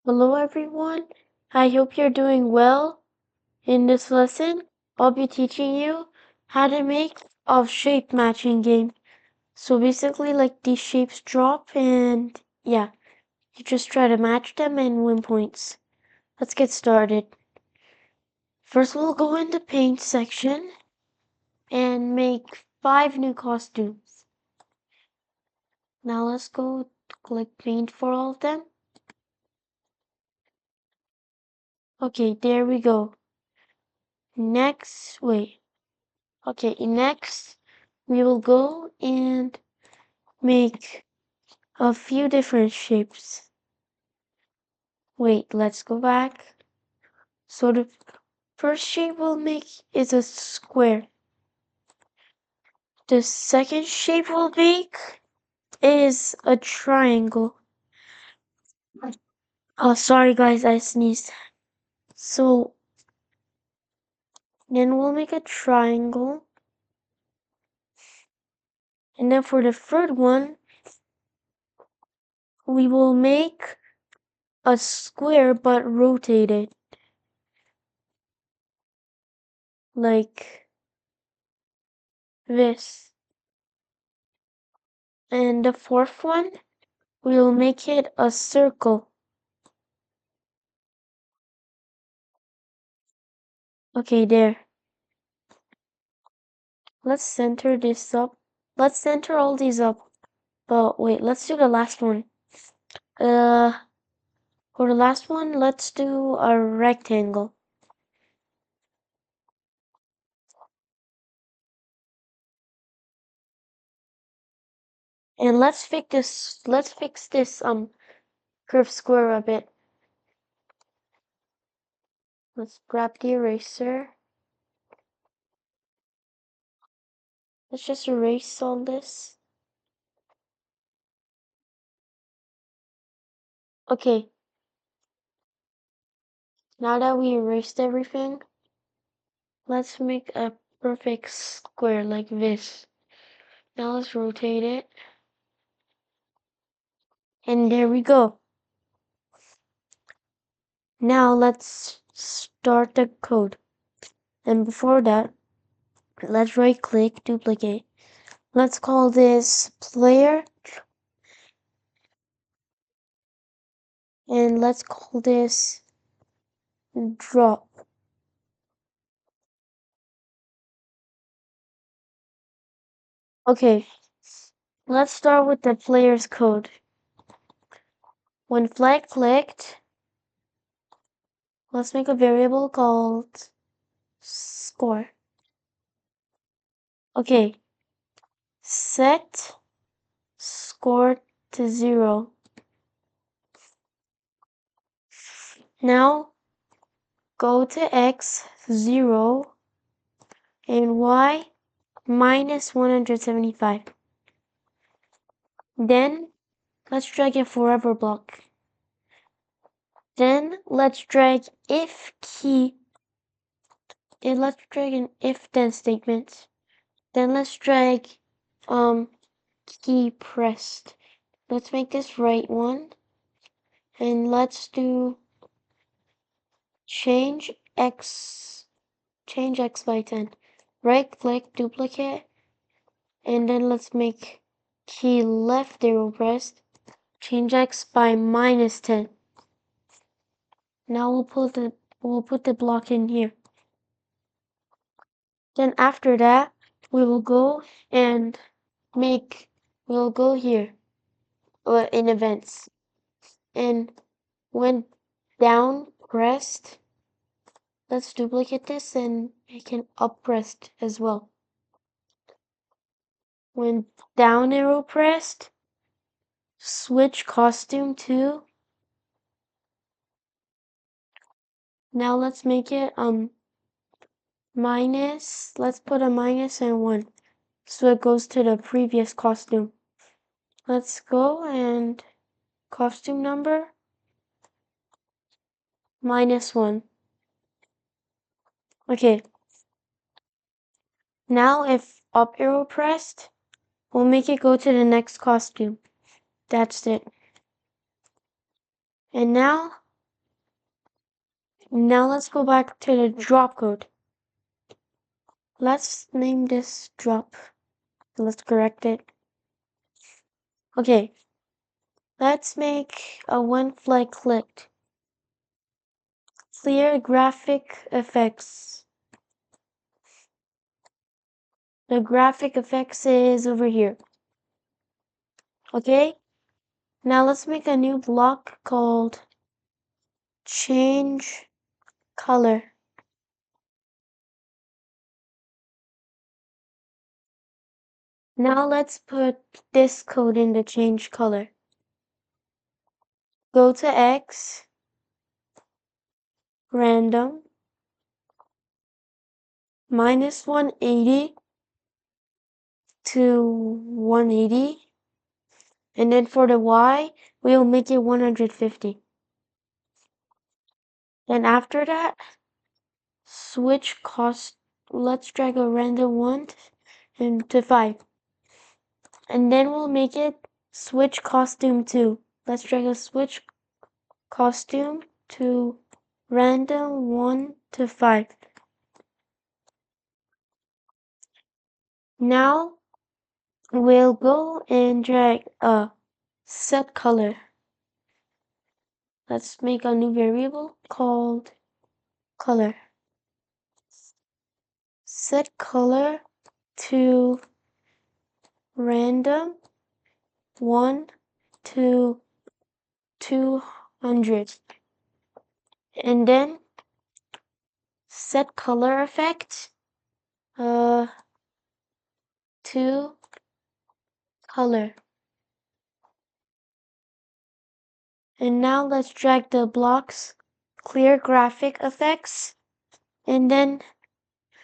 Hello everyone, I hope you're doing well. In this lesson, I'll be teaching you how to make a shape matching game. So basically like these shapes drop and yeah, you just try to match them and win points. Let's get started. First we'll go in the paint section and make 5 new costumes. Now let's go click paint for all of them. Okay, there we go. Next, we will go and make a few different shapes. Wait, let's go back. So the first shape we'll make is a square. The second shape we'll make is a triangle. Oh, sorry guys, I sneezed. So then we'll make a triangle. And then for the third one, we will make a square but rotated. Like this. And the fourth one, we'll make it a circle. Okay, there. Let's center this up. Let's center all these up. But wait, let's do the last one. For the last one, let's do a rectangle. And let's fix this curved square a bit. Let's grab the eraser. Let's just erase all this. Okay. Now that we erased everything, let's make a perfect square like this. Now let's rotate it. And there we go. Now let's start the code. And before that, let's right click, duplicate. Let's call this player. And let's call this drop. Okay, let's start with the player's code. When flag clicked, let's make a variable called score. Okay, set score to 0. Now go to X 0 and Y minus 175. Then let's drag a forever block. Then let's drag if key. And let's drag an if then statement. Then let's drag key pressed. Let's make this right one. And let's do change x by 10. Right click, duplicate, and then let's make key left arrow pressed. Change x by minus 10. Now we'll put the block in here. Then after that, we will go and we'll go here in events. And when down pressed, let's duplicate this and make an up pressed as well. When down arrow pressed, switch costume to. Now let's make it minus. Let's put a minus and 1 so it goes to the previous costume. Let's go and costume number -1. Okay. Now if up arrow pressed, we'll make it go to the next costume. That's it. And now Now let's go back to the drop code. Let's name this drop. Let's correct it. Okay. Let's make a when flag clicked. Clear graphic effects. The graphic effects is over here. Okay? Now let's make a new block called change color. Now let's put this code in the change color. Go to X, random, minus 180 to 180. And then for the Y, we'll make it 150. And after that, switch cost. Let's drag a random one into 5. And then we'll make it switch costume 2. Let's drag a switch costume to random 1 to 5. Now we'll go and drag a set color. Let's make a new variable called color. Set color to random 1 to 200. And then set color effect to color. And now let's drag the blocks, clear graphic effects, and then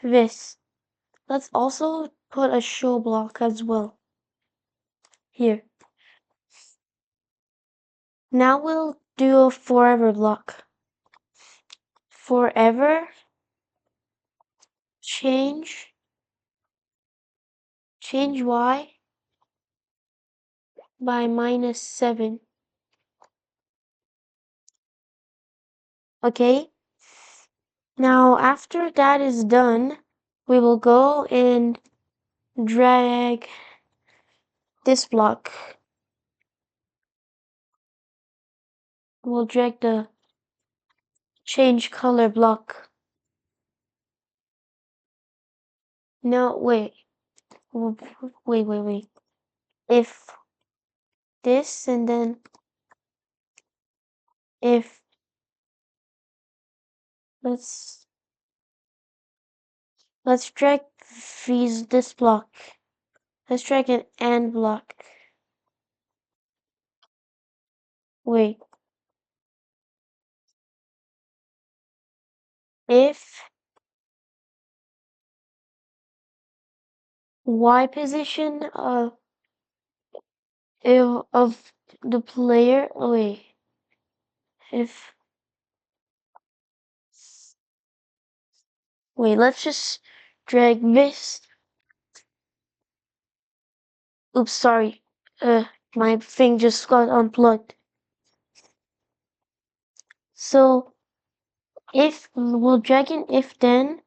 this. Let's also put a show block as well. Here. Now we'll do a forever block. Forever change Y by -7. Okay? Now after that is done, we will go and drag this block. We'll drag the change color block. No, wait. Wait. If this and then if let's drag this block. Let's drag an and block. Wait. If Y position of the player. Wait. If wait, let's just drag this. Oops, sorry. My thing just got unplugged. So if we'll drag an if then,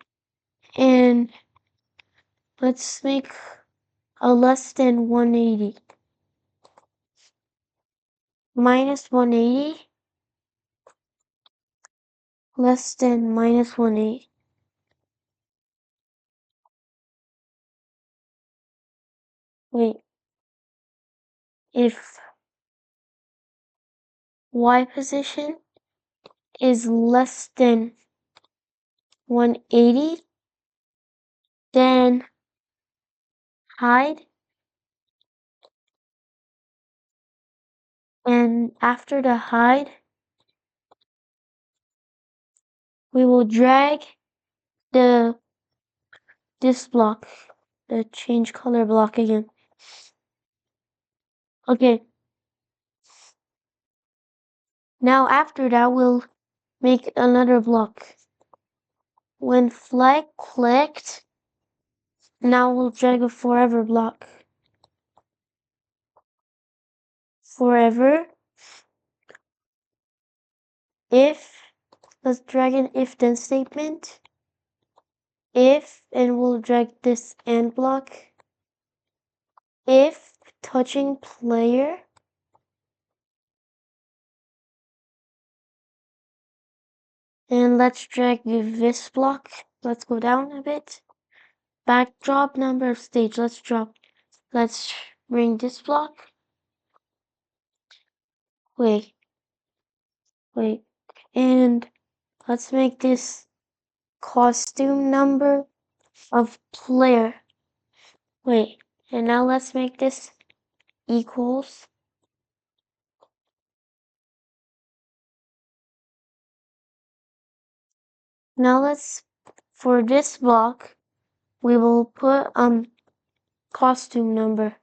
and let's make a less than 180. Minus 180 less than minus 180. Wait. If Y position is less than 180, then hide, and after the hide, we will drag this block, the change color block again. Okay. Now after that, we'll make another block. When flag clicked, now we'll drag a forever block. Forever if Let's drag an if then statement. If, and we'll drag this and block. If touching player, and let's drag this block. Let's go down a bit. Backdrop number of stage. Let's bring this block. Wait. And let's make this costume number of player. And now let's make this equals. Now for this block, we will put costume number.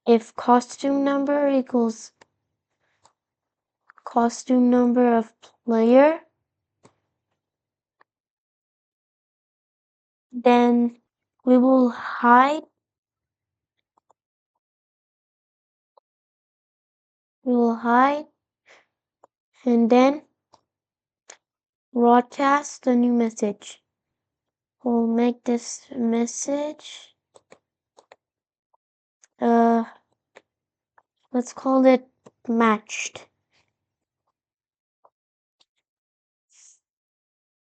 If costume number equals costume number of player, then we will hide and then broadcast a new message. We'll make this message let's call it matched.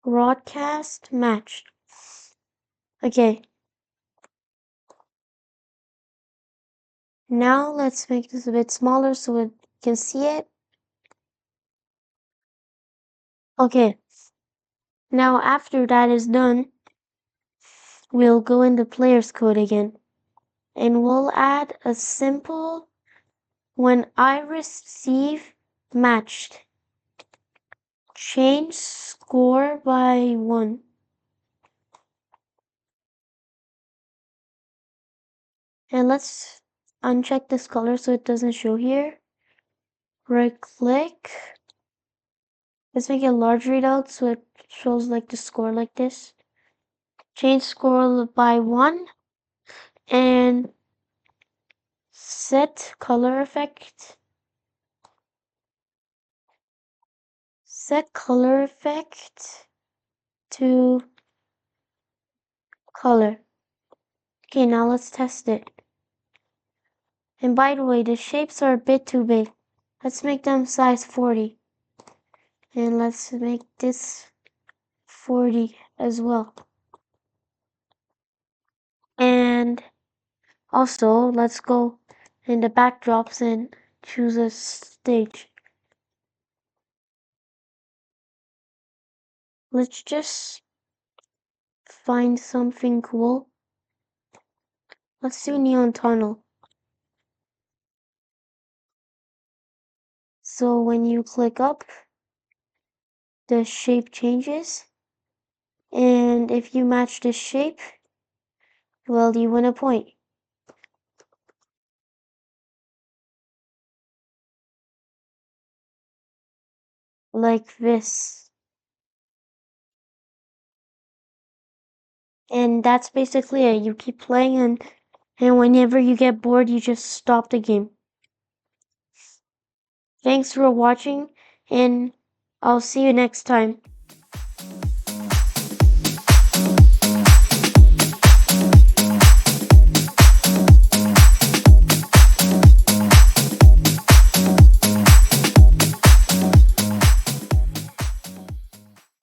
Broadcast matched. Okay. Now let's make this a bit smaller so we can see it. Okay. Now after that is done, we'll go into player's code again. And we'll add a simple when I receive matched. Change score by 1. And let's uncheck this color so it doesn't show here. Right click. Let's make it large readout so it shows like the score like this. Change score by 1 and set color effect. Set color effect to color. Okay, now let's test it. And by the way, the shapes are a bit too big. Let's make them size 40. And let's make this 40 as well. And also, let's go in the backdrops and choose a stage. Let's just find something cool. Let's do neon tunnel. So when you click up, the shape changes. And if you match the shape, well, you win a point. Like this. And that's basically it. You keep playing and whenever you get bored, you just stop the game. Thanks for watching and I'll see you next time.